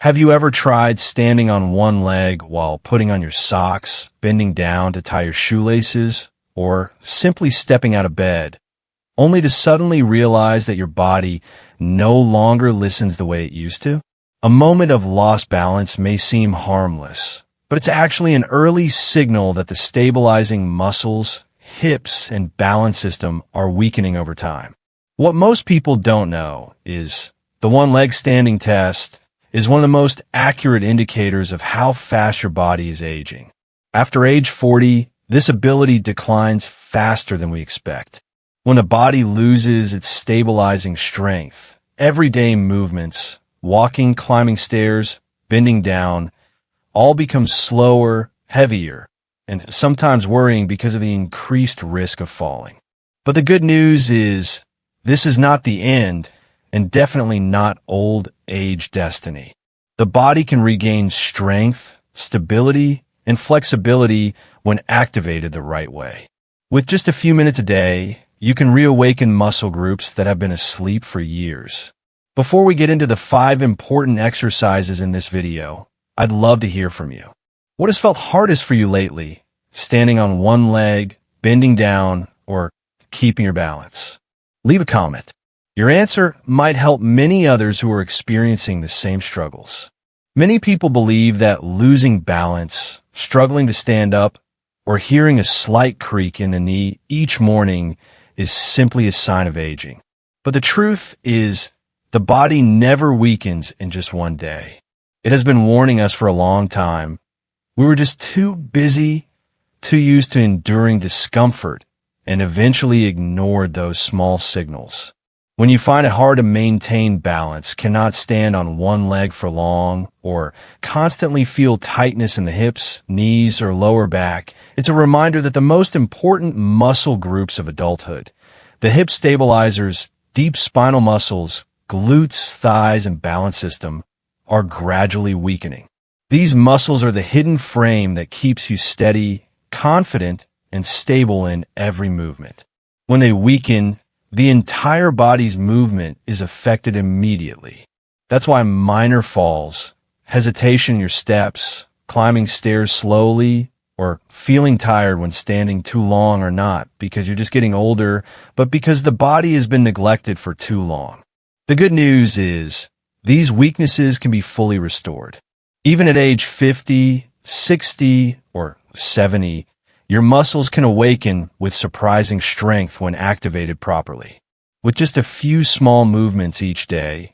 Have you ever tried standing on one leg while putting on your socks, bending down to tie your shoelaces, or simply stepping out of bed, only to suddenly realize that your body no longer listens the way it used to? A moment of lost balance may seem harmless, but it's actually an early signal that the stabilizing muscles, hips, and balance system are weakening over time. What most people don't know is the one-leg standing test is one of the most accurate indicators of how fast your body is aging. After age 40, this ability declines faster than we expect. When the body loses its stabilizing strength, everyday movements, walking, climbing stairs, bending down, all become slower, heavier, and sometimes worrying because of the increased risk of falling. But the good news is this is not the end, and definitely not old age destiny. The body can regain strength, stability, and flexibility when activated the right way. With just a few minutes a day, you can reawaken muscle groups that have been asleep for years. Before we get into the 5 important exercises in this video, I'd love to hear from you. What has felt hardest for you lately? Standing on one leg, bending down, or keeping your balance? Leave a comment. Your answer might help many others who are experiencing the same struggles. Many people believe that losing balance, struggling to stand up, or hearing a slight creak in the knee each morning is simply a sign of aging. But the truth is, the body never weakens in just one day. It has been warning us for a long time. We were just too busy, too used to enduring discomfort, and eventually ignored those small signals. When you find it hard to maintain balance, cannot stand on one leg for long, or constantly feel tightness in the hips, knees, or lower back, it's a reminder that the most important muscle groups of adulthood, the hip stabilizers, deep spinal muscles, glutes, thighs, and balance system, are gradually weakening. These muscles are the hidden frame that keeps you steady, confident, and stable in every movement. When they weaken, the entire body's movement is affected immediately. That's why minor falls, hesitation in your steps, climbing stairs slowly, or feeling tired when standing too long are not because you're just getting older, but because the body has been neglected for too long. The good news is these weaknesses can be fully restored. Even at age 50, 60, or 70, your muscles can awaken with surprising strength when activated properly. With just a few small movements each day,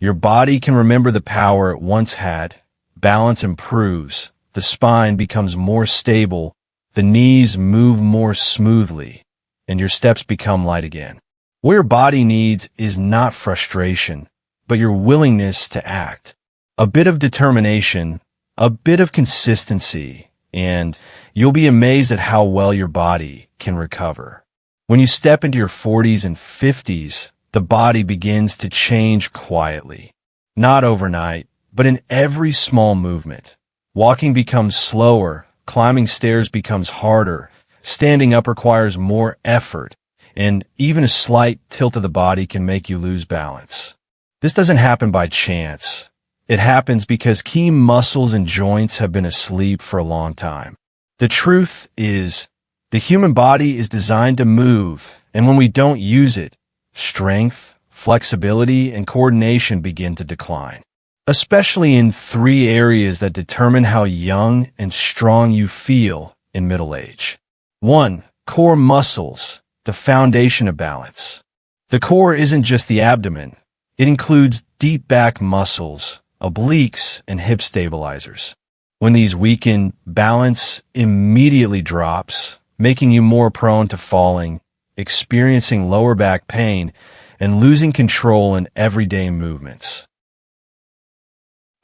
your body can remember the power it once had, balance improves, the spine becomes more stable, the knees move more smoothly, and your steps become light again. What your body needs is not frustration, but your willingness to act. A bit of determination, a bit of consistency, and you'll be amazed at how well your body can recover. When you step into your 40s and 50s, the body begins to change quietly. Not overnight, but in every small movement. Walking becomes slower, climbing stairs becomes harder, standing up requires more effort, and even a slight tilt of the body can make you lose balance. This doesn't happen by chance. It happens because key muscles and joints have been asleep for a long time. The truth is, the human body is designed to move, and when we don't use it, strength, flexibility, and coordination begin to decline. Especially in 3 areas that determine how young and strong you feel in middle age. 1. Core muscles, the foundation of balance. The core isn't just the abdomen. It includes deep back muscles, obliques, and hip stabilizers. When these weaken, balance immediately drops, making you more prone to falling, experiencing lower back pain, and losing control in everyday movements.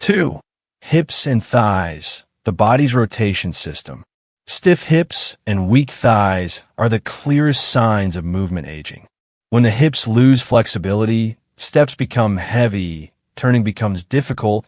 2. Hips and thighs, the body's rotation system. Stiff hips and weak thighs are the clearest signs of movement aging. When the hips lose flexibility, steps become heavy, turning becomes difficult,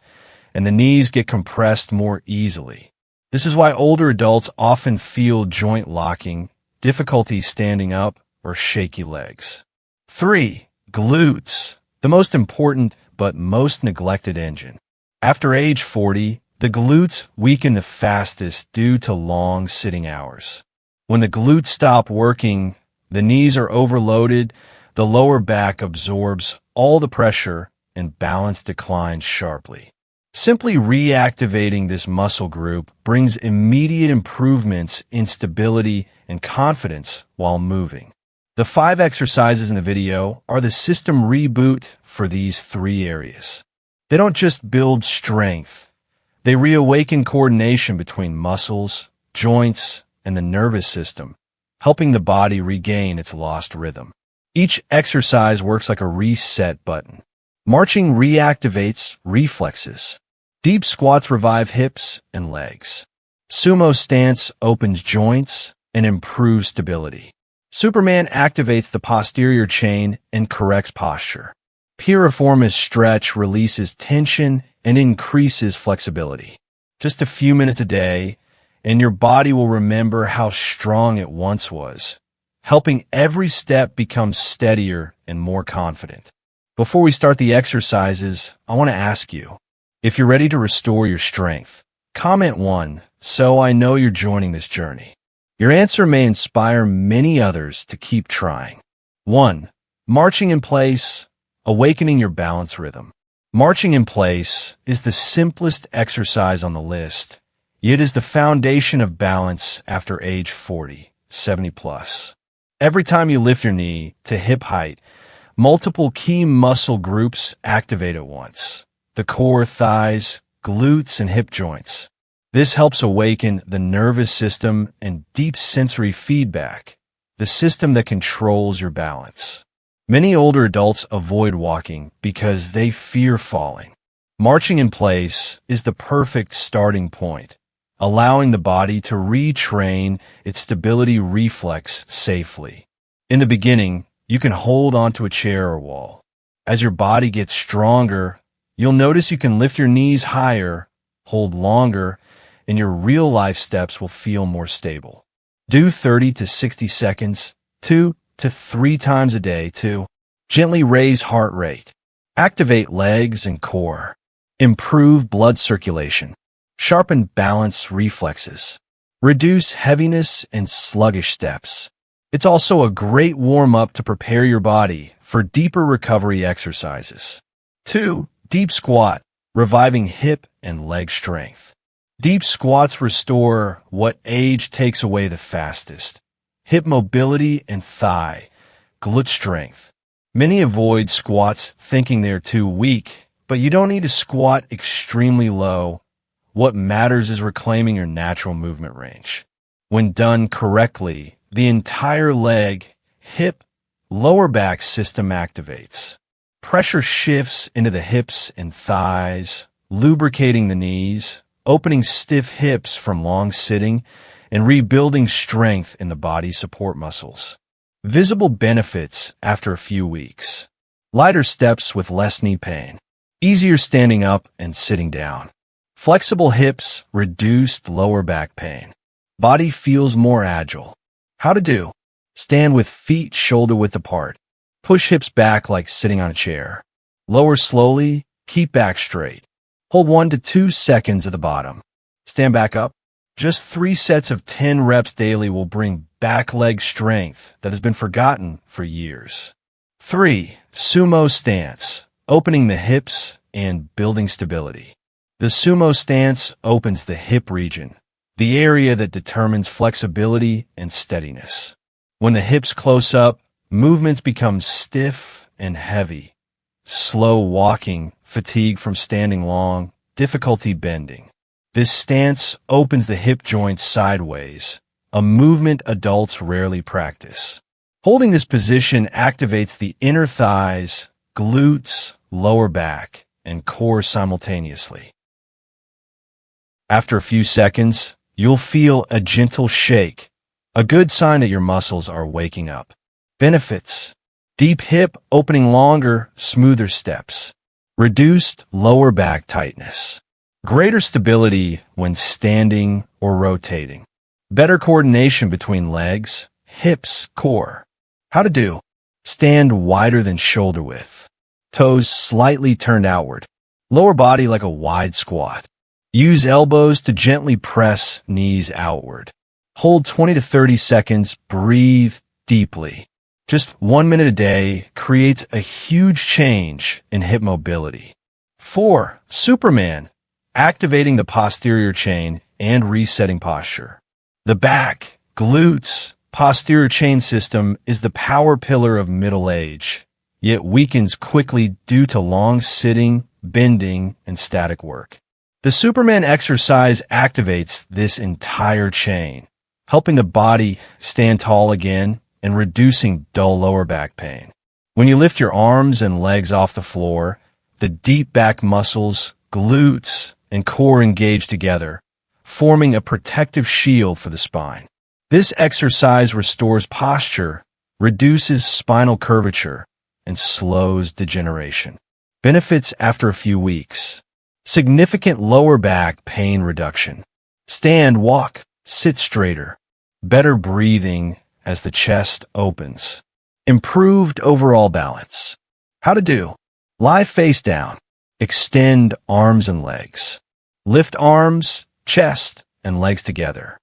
and the knees get compressed more easily. This is why older adults often feel joint locking, difficulty standing up, or shaky legs. 3. Glutes, the most important but most neglected engine. After age 40, the glutes weaken the fastest due to long sitting hours. When the glutes stop working, the knees are overloaded, the lower back absorbs all the pressure, and balance declines sharply. Simply reactivating this muscle group brings immediate improvements in stability and confidence while moving. The 5 exercises in the video are the system reboot for these 3 areas. They don't just build strength, they reawaken coordination between muscles, joints, and the nervous system, helping the body regain its lost rhythm. Each exercise works like a reset button. Marching reactivates reflexes. Deep squats revive hips and legs. Sumo stance opens joints and improves stability. Superman activates the posterior chain and corrects posture. Piriformis stretch releases tension and increases flexibility. Just a few minutes a day, and your body will remember how strong it once was, helping every step become steadier and more confident. Before we start the exercises, I want to ask you, if you're ready to restore your strength, comment 1 so I know you're joining this journey. Your answer may inspire many others to keep trying. 1. Marching in place, awakening your balance rhythm. Marching in place is the simplest exercise on the list, yet is the foundation of balance after age 40, 70 plus. Every time you lift your knee to hip height, multiple key muscle groups activate at once. The core, thighs, glutes, and hip joints. This helps awaken the nervous system and deep sensory feedback, the system that controls your balance. Many older adults avoid walking because they fear falling. Marching in place is the perfect starting point, allowing the body to retrain its stability reflex safely. In the beginning, you can hold onto a chair or wall. As your body gets stronger, you'll notice you can lift your knees higher, hold longer, and your real-life steps will feel more stable. Do 30 to 60 seconds, 2 to 3 times a day to gently raise heart rate, activate legs and core, improve blood circulation, sharpen balance reflexes, reduce heaviness and sluggish steps. It's also a great warm-up to prepare your body for deeper recovery exercises. 2. Deep squat, reviving hip and leg strength. Deep squats restore what age takes away the fastest: hip mobility and thigh, glute strength. Many avoid squats thinking they're too weak, but you don't need to squat extremely low. What matters is reclaiming your natural movement range. When done correctly, the entire leg, hip, lower back system activates. Pressure shifts into the hips and thighs, lubricating the knees, opening stiff hips from long sitting, and rebuilding strength in the body's support muscles. Visible benefits after a few weeks. Lighter steps with less knee pain. Easier standing up and sitting down. Flexible hips, reduced lower back pain. Body feels more agile. How to do? Stand with feet shoulder-width apart. Push hips back like sitting on a chair. Lower slowly, keep back straight. Hold 1 to 2 seconds at the bottom. Stand back up. Just 3 sets of 10 reps daily will bring back leg strength that has been forgotten for years. 3. Sumo stance, opening the hips and building stability. The sumo stance opens the hip region, the area that determines flexibility and steadiness. When the hips close up, movements become stiff and heavy. Slow walking, fatigue from standing long, difficulty bending. This stance opens the hip joints sideways, a movement adults rarely practice. Holding this position activates the inner thighs, glutes, lower back, and core simultaneously. After a few seconds, you'll feel a gentle shake, a good sign that your muscles are waking up. Benefits: deep hip opening longer, smoother steps. Reduced lower back tightness. Greater stability when standing or rotating. Better coordination between legs, hips, core. How to do? Stand wider than shoulder width. Toes slightly turned outward. Lower body like a wide squat. Use elbows to gently press knees outward. Hold 20 to 30 seconds. Breathe deeply. Just 1 minute a day creates a huge change in hip mobility. 4. Superman. Activating the posterior chain and resetting posture. The back, glutes, posterior chain system is the power pillar of middle age, yet weakens quickly due to long sitting, bending, and static work. The Superman exercise activates this entire chain, helping the body stand tall again and reducing dull lower back pain. When you lift your arms and legs off the floor, the deep back muscles, glutes, and core engage together, forming a protective shield for the spine. This exercise restores posture, reduces spinal curvature, and slows degeneration. Benefits after a few weeks. Significant lower back pain reduction. Stand, walk, sit straighter. Better breathing as the chest opens. Improved overall balance. How to do. Lie face down. Extend arms and legs. Lift arms, chest, and legs together.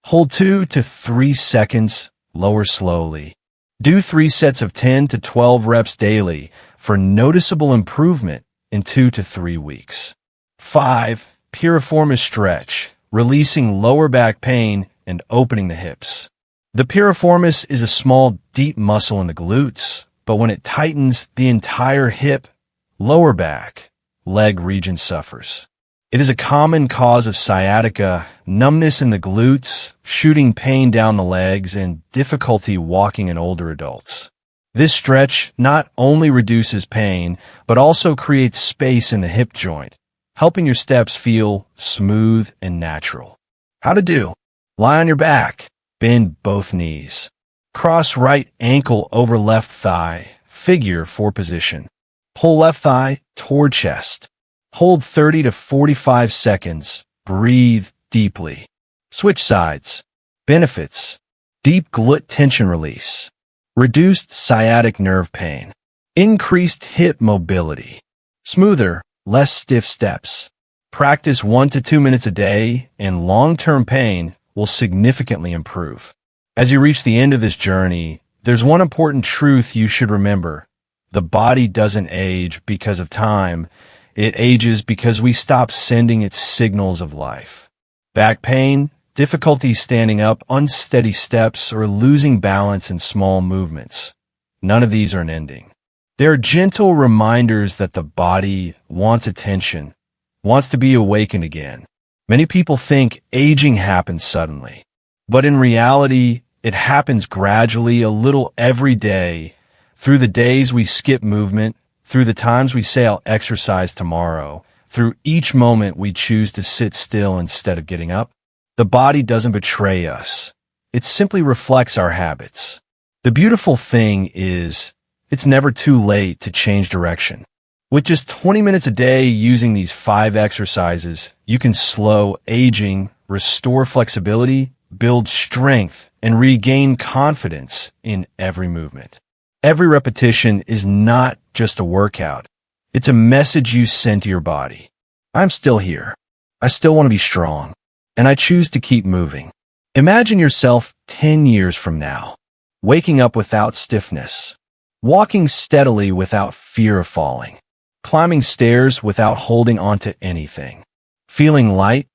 Hold 2 to 3 seconds, lower slowly. Do 3 sets of 10 to 12 reps daily for noticeable improvement in 2 to 3 weeks. 5. Piriformis stretch, releasing lower back pain and opening the hips. The piriformis is a small, deep muscle in the glutes, but when it tightens, the entire hip, lower back, leg region suffers. It is a common cause of sciatica, numbness in the glutes, shooting pain down the legs, and difficulty walking in older adults. This stretch not only reduces pain, but also creates space in the hip joint, helping your steps feel smooth and natural. How to do. Lie on your back. Bend both knees. Cross right ankle over left thigh. Figure 4 position. Pull left thigh toward chest. Hold 30 to 45 seconds. Breathe deeply. Switch sides. Benefits. Deep glute tension release. Reduced sciatic nerve pain. Increased hip mobility. Smoother, less stiff steps. Practice 1 to 2 minutes a day, and long-term pain will significantly improve. As you reach the end of this journey, there's one important truth you should remember. The body doesn't age because of time. It ages because we stop sending its signals of life. Back pain, difficulty standing up, unsteady steps, or losing balance in small movements. None of these are an ending. They're gentle reminders that the body wants attention, wants to be awakened again. Many people think aging happens suddenly, but in reality, it happens gradually, a little every day, through the days we skip movement, through the times we say I'll exercise tomorrow, through each moment we choose to sit still instead of getting up. The body doesn't betray us. It simply reflects our habits. The beautiful thing is, it's never too late to change direction. With just 20 minutes a day using these 5 exercises, you can slow aging, restore flexibility, build strength, and regain confidence in every movement. Every repetition is not just a workout. It's a message you send to your body. I'm still here. I still want to be strong. And I choose to keep moving. Imagine yourself 10 years from now, waking up without stiffness, walking steadily without fear of falling, climbing stairs without holding onto anything, feeling light,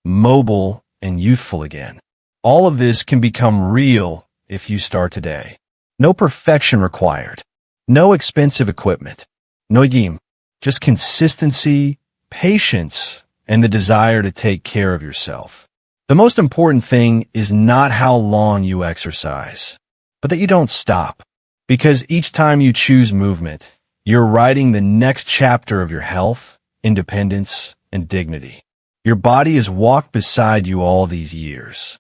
mobile, and youthful again. All of this can become real if you start today. No perfection required. No expensive equipment. No gym. Just consistency, patience, and the desire to take care of yourself. The most important thing is not how long you exercise, but that you don't stop. Because each time you choose movement, you're writing the next chapter of your health, independence, and dignity. Your body has walked beside you all these years.